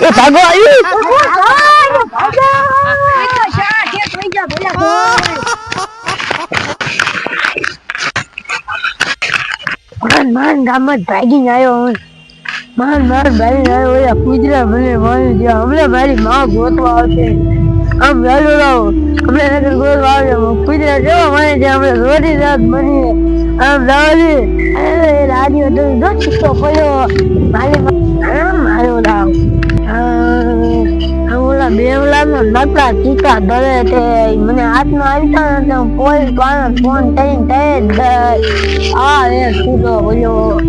એ ભાગો આવી માન ગામમાં ભાગીને આવ્યો હું માન ભાગીને આવ્યો કુતરા મને મારી દે હમણાં મારી માં ગોતવા આવશે આમ વહેલો લાવો હમણાં નગર ગોતવા આવશે કુતરા કેવા મારી દે હમણાં રોટી રાત બની આમ લાવલી રાજીઓ તો દોસ્તો પડ્યો મારો લાવ ઓલા બેવલામાં નકરા ચીકા ધરે તે મને હાથમાં આવતા ને પોલીસ વાળા ફોન કરીને એ છૂટો બોલ્યો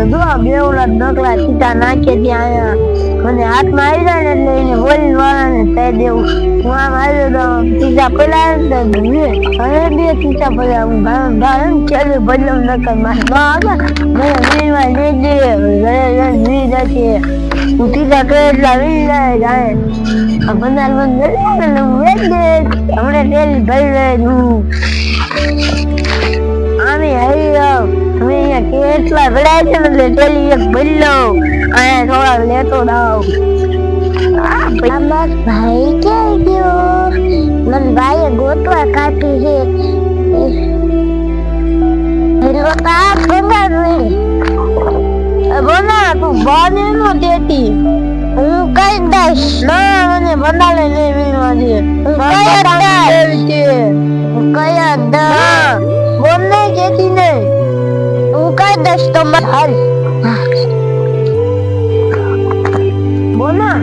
જો બેવલા નકરા ચીટા નાખે ત્યાં મને હાથમાં આવી જાય ને એટલે એને પોલીસ વાળાને કહી દેવું હું આમ આવ્યો તો ચીટા પેલા હવે બે ચીટા પેલા હું છેલ્લે બદલમ નકર મારે મને વીરવા લઈ દે ઘરે વીર છે હું ચીટા કરે એટલા વીર જાય બંધાર બંધ હમણાં તેલ ભરી હું આમી હરી અમે અહીંયા કેટલા ભરાય છે ને એટલે તેલી એક ભરી લઉં અને થોડા લેતો જાવ ભાઈ ક્યાં ગયો મને ભાઈએ ગોતવા કાપી છે બોલા તું બાને નો દેતી હું કઈ દઈશ ના મને બંધાલે નહીં મિલવા દે હું કયા દા બોલ નહીં કેતી નહીં હું કઈ દઈશ તો હાલ બોલા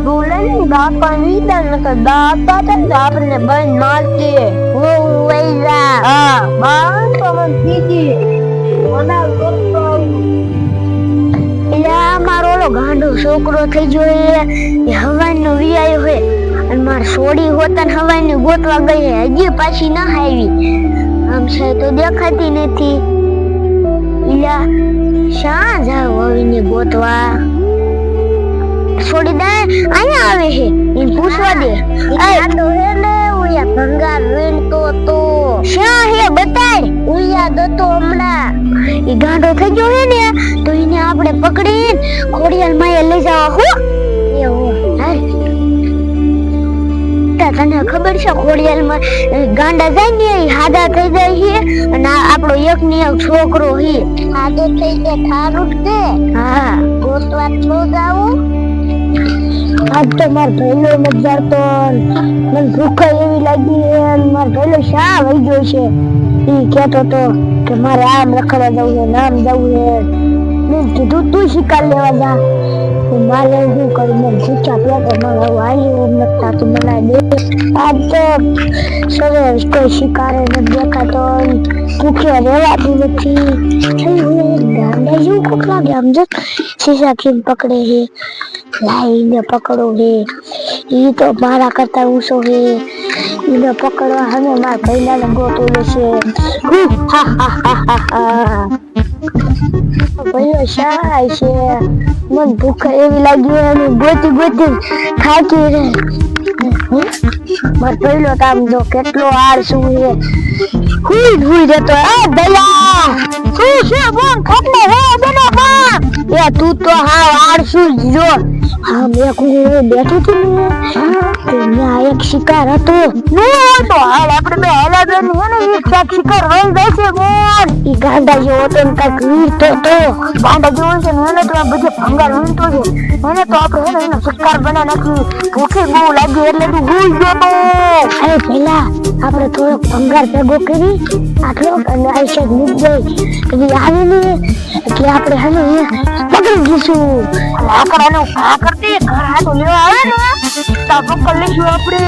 બોલે નહીં દાપા વીતા નકર દાપા તો આપણે બંધ મારતી હું વૈરા હા બાર તો મને કીધી બોલા મારો ઓલો ગાંડો છોકરો થઈ ગયો એ હવાનો વિયાયો હોય અને માર સોડી હોતા ને હવાની ગોતવા ગઈ હજી પાછી ના આવી આમ છે તો દેખાતી નથી ઈલા શા જાવ આવીને ગોતવા સોડી દે અહીંયા આવે છે એ પૂછવા દે આ તો હે ને ઉયા ભંગાર વીણતો તો શા હે બતાડ ઉયા દતો હમણાં ઈ ગાંડો થઈ ગયો હે ને તો એને આપણે પકડી ખોડિયાલ માં લઈ જવા હો એવું હે તને ખબર છે ખોડિયાલ માં ગાંડા જાય ને હાદા થઈ જાય છે અને આપણો એક ને એક છોકરો હે હાદો થઈ જાય થારું કે હા ગોતવા નો જાવું આજ તો માર ભઈલો મજાર તો મને ભૂખ એવી લાગી માર ભઈલો શા વઈ ગયો છે ઈ કહેતો તો કે મારે આમ રખડવા જવું છે નામ જવું છે મેં કીધું તું શિકાર લેવા જા મારે શું કરું મેં પૂછા પેટો મારે આવી નકતા તું બનાવી દે આજ તો સરે કોઈ શિકારે નથી દેખાતો ભૂખ્યા રહેવાતું નથી ગાંડા જેવું કોક લાગે આમ જો શીશા ખીમ પકડે છે લાઈને પકડો હે ઈ તો મારા કરતા ઊંચો હે ઈને પકડવા હમે માર ભઈલાને ગોતોલો છે ભઈઓ શાય છે મન ભૂખ એવી લાગી અને ગોતી ગોતી થાકી રે માર ભઈલો કામ જો કેટલો આળસુ હે હુઈ જતો આ દયા શું છે બોન ખાટલો હે બનો બા એ તું તો હાવ આળસુ જો હા મેં કોઈ બેઠું હતું ને એક શિકાર હતો તો હાલ આપણે બે હાલા બેન ને એક શિકાર વહી જાય છે બોન ઈ ગાંડા જેવો તો કાંઈક વીરતો તો ગાંડા જેવો છે ને એને તો આ બધે ભંગાર વીરતો છે એને તો આપણે એનો શિકાર બના નાખી ભૂખે બહુ લાગી એટલે તું ભૂલ ગયો તો અરે પેલા આપણે થોડોક ભંગાર ભેગો કરી આટલો અને આઈશા નીક જાય કદી આવે ને કે આપણે હને પકડી જઈશું લાકડાનો આ કરતી ઘર હાથ લેવા આવે ને તો પકડ લઈશું આપણે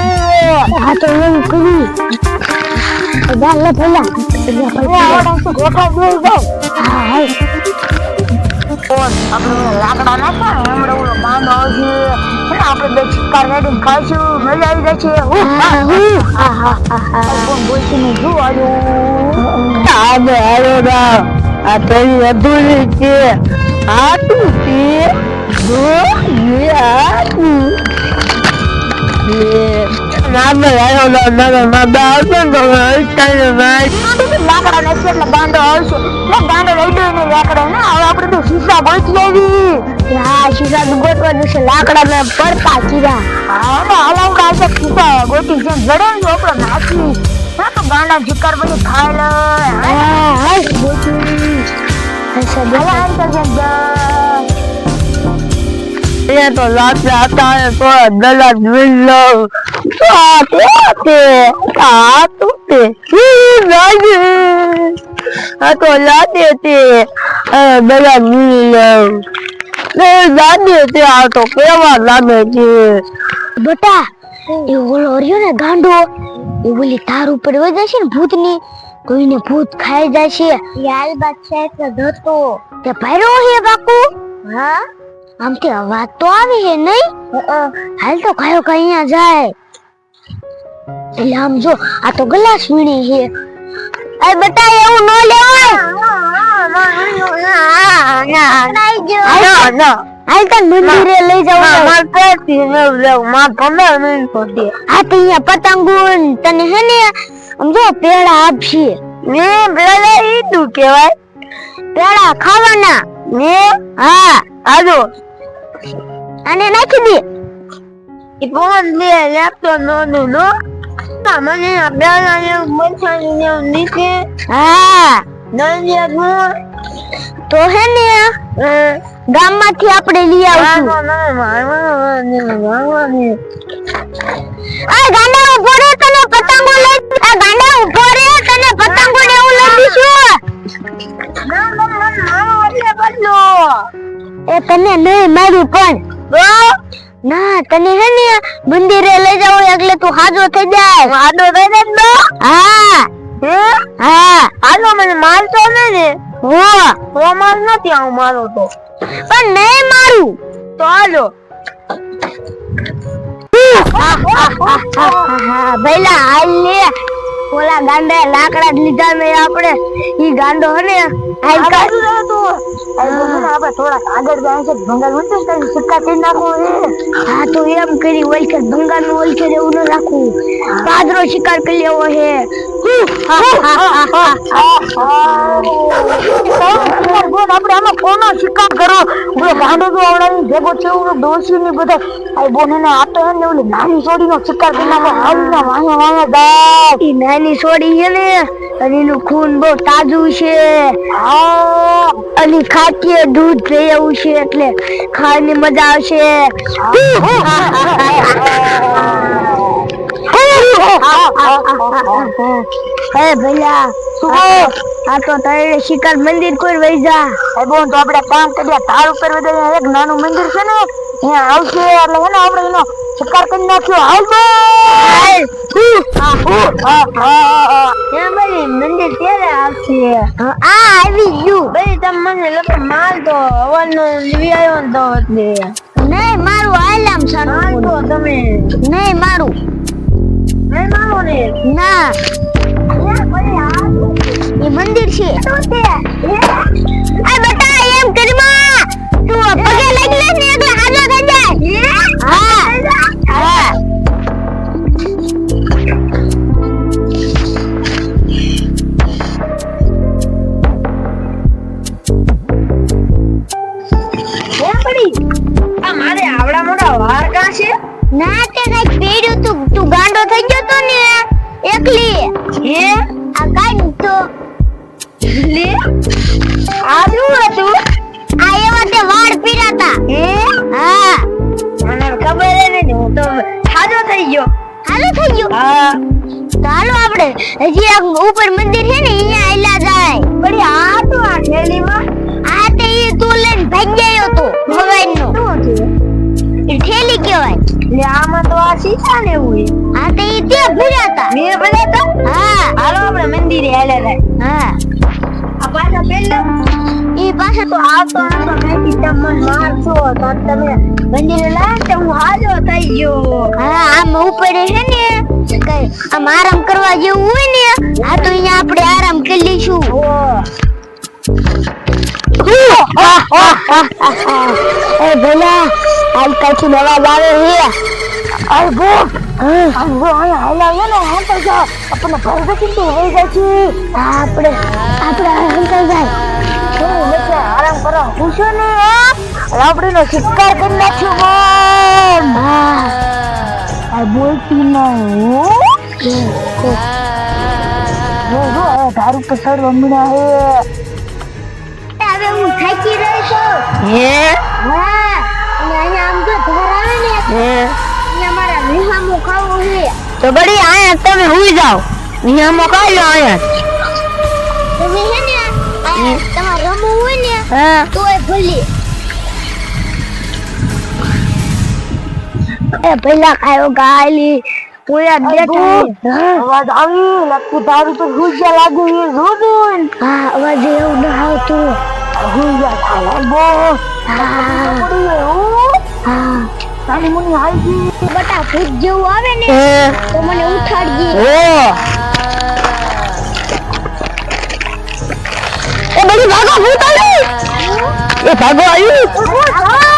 આ તો એવું કરી ગાલે પેલા આવડા તો ગોઠા દઈ જાવ હા કોણ આપણે લાકડા નાખા હમણાં ઓલો બાંધો આવશે આપણે બે શિકાર રેડી ખાઈશું મજા આવી જશે કોણ બોલશે ને જો આવ્યો આ તેની અધૂરી છે આ તું છે જો નામે આવ્યો ના આવશે ને લાકડા ને એટલે બાંધો આવશે બાંધો લઈ દો ને લાકડા ને હવે આપણે તો શીશા ગોતી આવી હા શીશા ગોતવા બાજુ છે લાકડા ને પડતા કીધા હલાવડા છે કીધા ગોટી જેમ જડે ને આપણો નાખી હા તો ગાંડા જીકર બની ખાઈ લે હા ગોટી હશે ભલા અંતર ये तो लात आता है तो गला मिल लो आते नहीं तो लाते थे गला मिल लो लाते थे आ तो केवा लागे છે બેટા એ ઓલો રહ્યો ને ગાંડો એ બોલી તાર ઉપર વઈ જશે ને ભૂતની કોઈને ભૂત ખાઈ જશે યાર બાત છે તો ધોતો તે ભર્યો હે બાપુ હા આમ કે અવાજ તો આવી હે નહીં હાલ તો કયો કઈયા જાય એટલે આમ જો આ તો ગ્લાસ વીણી છે એ બેટા એવું ન લેવાય હાલ તને મંદિરે લઈ જાવ માર પેટી ન લેવ માર ભમે નહીં પડે આ તો અહીંયા પતંગુન તને હે ને આમ જો પેડા આપશે ને પેડા ઈ તું કહેવાય પેડા ખાવાના ને હા આજો અને નાખી દે ઈ ફોન લે લેપટોપ નો મને બેલા ને મનસાની ને નીચે હા નલિયા નો તો હે ને ગામમાંથી આપણે લઈ આવશું આ ગાંડા ઉભો રે તને પતંગો લઈ આ ગાંડા ઉભો રે તને પતંગો ને એવું લઈ દીશું એ તને નહીં માર્યું પણ ના તને હે ને મંદિરે લઈ જાવ એટલે તું હાજો થઈ જાય હાજો થઈ જાય હા હા હાલો મને મારતો ને હો માર નથી આવું મારો તો પણ નહીં મારું તો હાલો ભઈલા હાલ લે ઓલા ગાંડા લાકડા લીધા મે આપણે ઈ ગાંડો હને હાલ કાઢું તું આપણે થોડા આગળ જાય છે ભંગાર ઉતર તને સિક્કા કરી નાખો હા તો એમ કરી ઓલકે ભંગાર નું ઓલકે એવું ન રાખું પાદરો શિકાર કરી લેવો હે આપણે આમાં કોનો શિકાર કરો ગાંડો તો આવડાની ભેગો છે એવું ડોસી ની બધા આ બોને આ તો હે ને ઓલી નાની છોડી નો શિકાર કરી નાખો હાલના વાયા વાયા દા ઈ નાની છોડી છે ને અને એનું ખૂન બહુ તાજું છે અને ખાટીએ દૂધ પી એવું છે એટલે ખાવાની મજા આવશે હે ભૈયા આ તો તારે શિકાર મંદિર કોઈ વઈ જા એ બોન તો આપણે કામ કર્યા તાર ઉપર વધે એક નાનું મંદિર છે ને ત્યાં આવશે એટલે હે ને આપણે એનો શિકાર કરી નાખ્યો હાલ બોલ મંદિર ક્યારે આવશે આવી ગયું ભાઈ તમે મને લપે માલ તો હવાનો લીવી આવ્યો ને તો એટલે નહીં મારું આલામ સારું તો તમે નહીં મારું નહીં મારો ને ના એ મંદિર છે આ બેટા એમ કરીમાં તું પગે લાગી લે ને એટલે હાજો થઈ જાય હા હા મારે આવડા મોટા વાર કા છે ના તે કઈ પેડ્યું તું ગાંડો થઈ ગયો તો ને એકલી હે આ કાઈ તો લે આજુ હતું આ એવા તે વાળ પીરાતા હે હા મને ખબર હે ને હું તો હાજો થઈ ગયો હા ચાલો આપણે હજી આ ઉપર મંદિર છે ને અહીંયા આયલા જાય પણ આ તો આ થેલીમાં આ તે ઈ તું લઈને ભાગ ગયો તો ભગવાનનો એ થેલી કહેવાય લે આમાં તો આ શીશા ને એવું આ તે ઈ તે ભર્યાતા મે ભર્યાતા હા હાલો આપણે મંદિરે આયલા જાય હા આ પાછા પેલા ઈ પાછા તો આવતો નતો મેં કીધું મન મારશો તો તમે મંદિરે લાવ તો હું હાજો થઈ ગયો હા આમ ઉપર છે ને કઈ આમ આરામ કરવા જેવું હોય ને આ તો અહીંયા આપણે આરામ કરી લઈશું એ ભલા હાલ કાચી દવા લાવે હે અરે બો હાલા ને હા તો જા આપણે ભરગતી તો હોઈ જાય છે આપણે હંતા જાય આરામ કરો પૂછો ને રાબડીનો શિકાર કરી નાખ્યો બોન. આ બોલતી નહીં હો તારું તો સડવા મીણા હે. હવે હું થાકી રહી છું. હે હા અને અહીંયા આમ તો ઘર આવે ને હે અહીંયા મારા નિહામો ખાવો છે. તો બડી આયા તમે હુઈ જાઓ. નિહામો ખાઈ લો આયા. તમે હે ને તમારે રમવું હોય ને હા તોય ભલે. એ પહેલા ખાયો ગાયલી પોયા બેઠા અવાજ આવી લખી તારું તો ગુજ્યા લાગે એ જોબુન. હા અવાજ એવું ન આવતું ગુજ્યા ખાવા બો. હા તારી મુની હાલજી બટા ભૂત જેવું આવે ને તો મને ઉઠાડજી. એ બડી ભાગો ભૂત આવી. એ ભાગો આવ્યું.